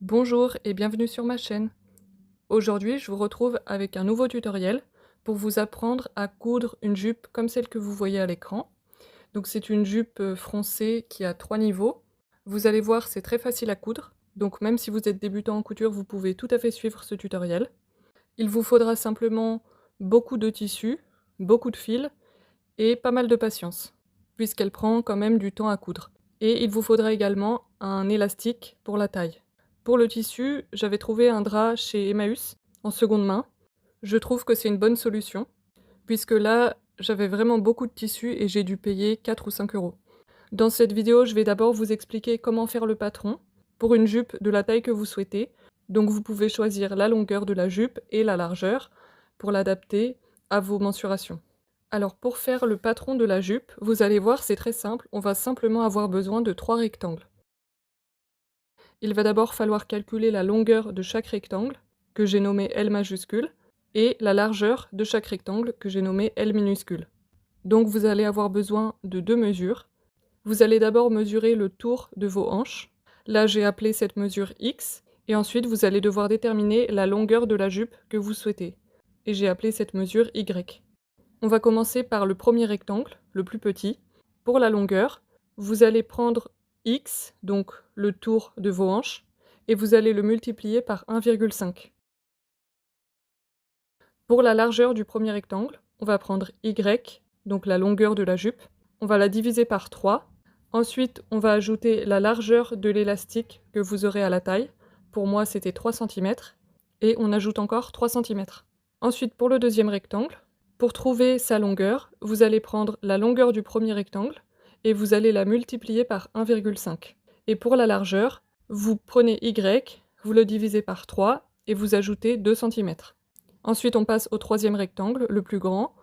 Bonjour et bienvenue sur ma chaîne. Aujourd'hui, je vous retrouve avec un nouveau tutoriel pour vous apprendre à coudre une jupe comme celle que vous voyez à l'écran. Donc c'est une jupe froncée qui a 3 niveaux. Vous allez voir, c'est très facile à coudre. Donc même si vous êtes débutant en couture, vous pouvez tout à fait suivre ce tutoriel. Il vous faudra simplement beaucoup de tissu, beaucoup de fil et pas mal de patience, puisqu'elle prend quand même du temps à coudre. Et il vous faudra également un élastique pour la taille. Pour le tissu, j'avais trouvé un drap chez Emmaüs, en seconde main. Je trouve que c'est une bonne solution, puisque là, j'avais vraiment beaucoup de tissu et j'ai dû payer 4 ou 5 euros. Dans cette vidéo, je vais d'abord vous expliquer comment faire le patron pour une jupe de la taille que vous souhaitez. Donc vous pouvez choisir la longueur de la jupe et la largeur pour l'adapter à vos mensurations. Alors pour faire le patron de la jupe, vous allez voir, c'est très simple, on va simplement avoir besoin de 3 rectangles. Il va d'abord falloir calculer la longueur de chaque rectangle, que j'ai nommé L majuscule, et la largeur de chaque rectangle, que j'ai nommé L minuscule. Donc vous allez avoir besoin de 2 mesures. Vous allez d'abord mesurer le tour de vos hanches. Là, j'ai appelé cette mesure X, et ensuite vous allez devoir déterminer la longueur de la jupe que vous souhaitez. Et j'ai appelé cette mesure Y. On va commencer par le premier rectangle, le plus petit. Pour la longueur, vous allez prendre X, donc le tour de vos hanches, et vous allez le multiplier par 1,5. Pour la largeur du premier rectangle, on va prendre Y, donc la longueur de la jupe, on va la diviser par 3. Ensuite, on va ajouter la largeur de l'élastique que vous aurez à la taille. Pour moi, c'était 3 cm. Et on ajoute encore 3 cm. Ensuite, pour le deuxième rectangle, pour trouver sa longueur, vous allez prendre la longueur du premier rectangle et vous allez la multiplier par 1,5. Et pour la largeur, vous prenez Y, vous le divisez par 3 et vous ajoutez 2 cm. Ensuite, on passe au troisième rectangle, le plus grand.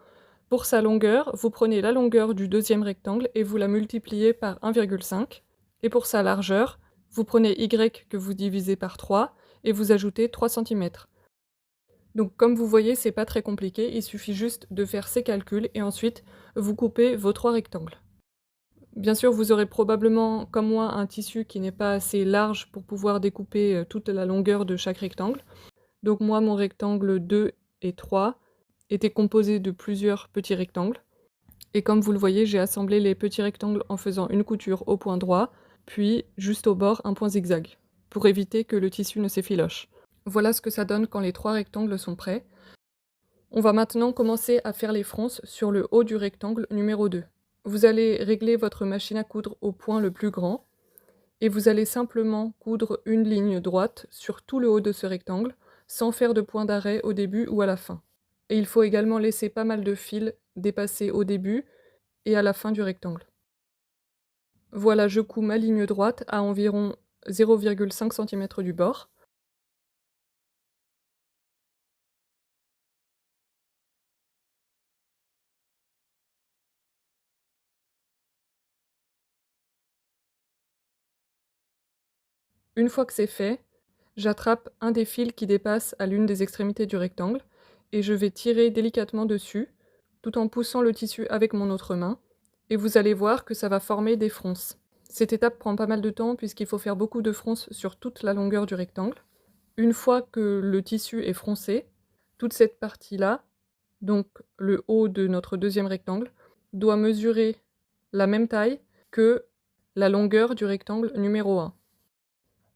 Pour sa longueur, vous prenez la longueur du deuxième rectangle et vous la multipliez par 1,5. Et pour sa largeur, vous prenez Y que vous divisez par 3 et vous ajoutez 3 cm. Donc comme vous voyez, c'est pas très compliqué, il suffit juste de faire ces calculs et ensuite vous coupez vos 3 rectangles. Bien sûr, vous aurez probablement, comme moi, un tissu qui n'est pas assez large pour pouvoir découper toute la longueur de chaque rectangle. Donc moi, mon rectangle 2 et 3 était composé de plusieurs petits rectangles. Et comme vous le voyez, j'ai assemblé les petits rectangles en faisant une couture au point droit, puis juste au bord un point zigzag, pour éviter que le tissu ne s'effiloche. Voilà ce que ça donne quand les 3 rectangles sont prêts. On va maintenant commencer à faire les fronces sur le haut du rectangle numéro 2. Vous allez régler votre machine à coudre au point le plus grand, et vous allez simplement coudre une ligne droite sur tout le haut de ce rectangle, sans faire de point d'arrêt au début ou à la fin. Et il faut également laisser pas mal de fils dépasser au début et à la fin du rectangle. Voilà, je couds ma ligne droite à environ 0,5 cm du bord. Une fois que c'est fait, j'attrape un des fils qui dépasse à l'une des extrémités du rectangle et je vais tirer délicatement dessus, tout en poussant le tissu avec mon autre main, et vous allez voir que ça va former des fronces. Cette étape prend pas mal de temps puisqu'il faut faire beaucoup de fronces sur toute la longueur du rectangle. Une fois que le tissu est froncé, toute cette partie-là, donc le haut de notre deuxième rectangle, doit mesurer la même taille que la longueur du rectangle numéro 1.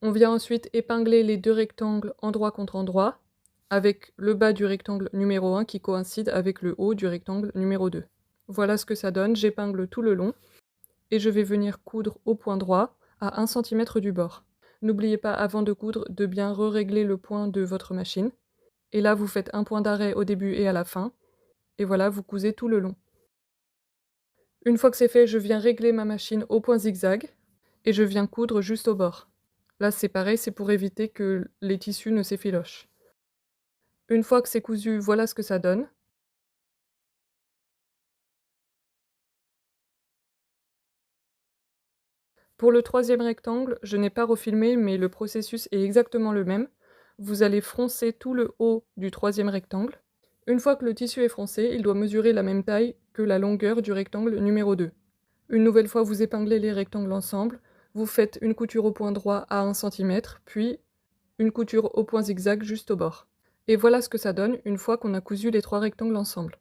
On vient ensuite épingler les 2 rectangles endroit contre endroit, avec le bas du rectangle numéro 1 qui coïncide avec le haut du rectangle numéro 2. Voilà ce que ça donne, j'épingle tout le long, et je vais venir coudre au point droit, à 1 cm du bord. N'oubliez pas avant de coudre de bien régler le point de votre machine, et là vous faites un point d'arrêt au début et à la fin, et voilà, vous cousez tout le long. Une fois que c'est fait, je viens régler ma machine au point zigzag, et je viens coudre juste au bord. Là, c'est pareil, c'est pour éviter que les tissus ne s'effilochent. Une fois que c'est cousu, voilà ce que ça donne. Pour le troisième rectangle, je n'ai pas refilmé, mais le processus est exactement le même. Vous allez froncer tout le haut du troisième rectangle. Une fois que le tissu est froncé, il doit mesurer la même taille que la longueur du rectangle numéro 2. Une nouvelle fois, vous épinglez les rectangles ensemble, vous faites une couture au point droit à 1 cm, puis une couture au point zigzag juste au bord. Et voilà ce que ça donne une fois qu'on a cousu les 3 rectangles ensemble.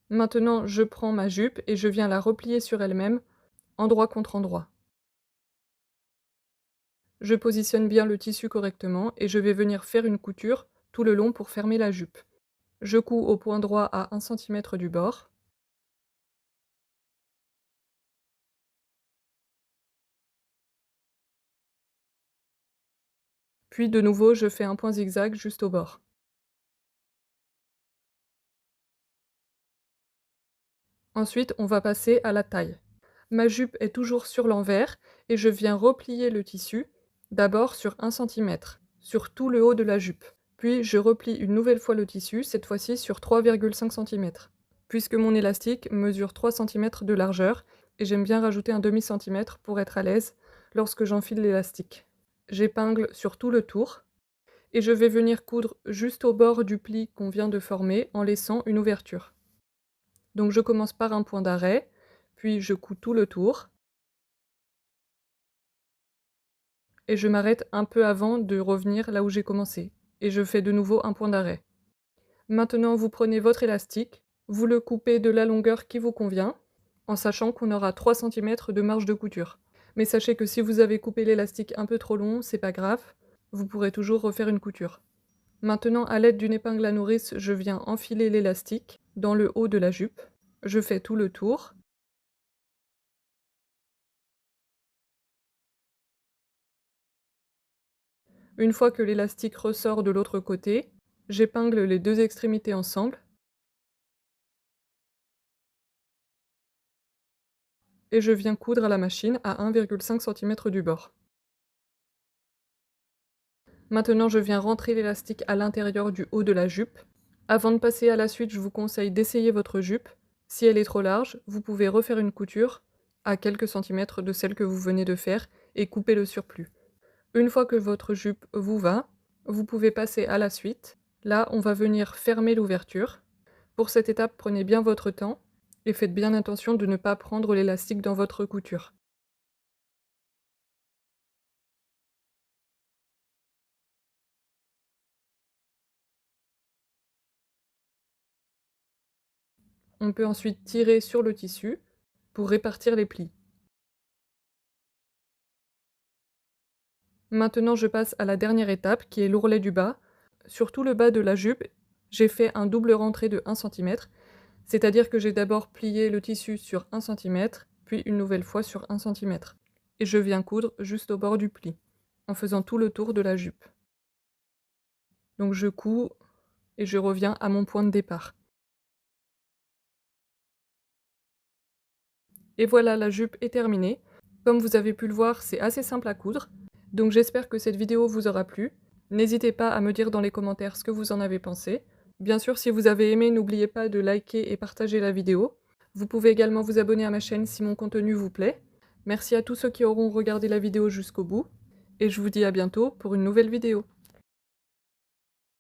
Maintenant, je prends ma jupe et je viens la replier sur elle-même, endroit contre endroit. Je positionne bien le tissu correctement et je vais venir faire une couture tout le long pour fermer la jupe. Je couds au point droit à 1 cm du bord. Puis de nouveau, je fais un point zigzag juste au bord. Ensuite, on va passer à la taille. Ma jupe est toujours sur l'envers et je viens replier le tissu, d'abord sur 1 cm, sur tout le haut de la jupe. Puis je replie une nouvelle fois le tissu, cette fois-ci sur 3,5 cm. Puisque mon élastique mesure 3 cm de largeur, et j'aime bien rajouter un demi-centimètre pour être à l'aise lorsque j'enfile l'élastique. J'épingle sur tout le tour, et je vais venir coudre juste au bord du pli qu'on vient de former en laissant une ouverture. Donc je commence par un point d'arrêt, puis je couds tout le tour, et je m'arrête un peu avant de revenir là où j'ai commencé, et je fais de nouveau un point d'arrêt. Maintenant vous prenez votre élastique, vous le coupez de la longueur qui vous convient, en sachant qu'on aura 3 cm de marge de couture. Mais sachez que si vous avez coupé l'élastique un peu trop long, c'est pas grave, vous pourrez toujours refaire une couture. Maintenant, à l'aide d'une épingle à nourrice, je viens enfiler l'élastique dans le haut de la jupe. Je fais tout le tour. Une fois que l'élastique ressort de l'autre côté, j'épingle les deux extrémités ensemble et je viens coudre à la machine à 1,5 cm du bord. Maintenant, je viens rentrer l'élastique à l'intérieur du haut de la jupe. Avant de passer à la suite, je vous conseille d'essayer votre jupe. Si elle est trop large, vous pouvez refaire une couture à quelques centimètres de celle que vous venez de faire et couper le surplus. Une fois que votre jupe vous va, vous pouvez passer à la suite. Là, on va venir fermer l'ouverture. Pour cette étape, prenez bien votre temps et faites bien attention de ne pas prendre l'élastique dans votre couture. On peut ensuite tirer sur le tissu pour répartir les plis. Maintenant, je passe à la dernière étape qui est l'ourlet du bas. Sur tout le bas de la jupe, j'ai fait un double rentré de 1 cm, c'est-à-dire que j'ai d'abord plié le tissu sur 1 cm, puis une nouvelle fois sur 1 cm. Et je viens coudre juste au bord du pli, en faisant tout le tour de la jupe. Donc je couds et je reviens à mon point de départ. Et voilà, la jupe est terminée. Comme vous avez pu le voir, c'est assez simple à coudre. Donc j'espère que cette vidéo vous aura plu. N'hésitez pas à me dire dans les commentaires ce que vous en avez pensé. Bien sûr, si vous avez aimé, n'oubliez pas de liker et partager la vidéo. Vous pouvez également vous abonner à ma chaîne si mon contenu vous plaît. Merci à tous ceux qui auront regardé la vidéo jusqu'au bout. Et je vous dis à bientôt pour une nouvelle vidéo.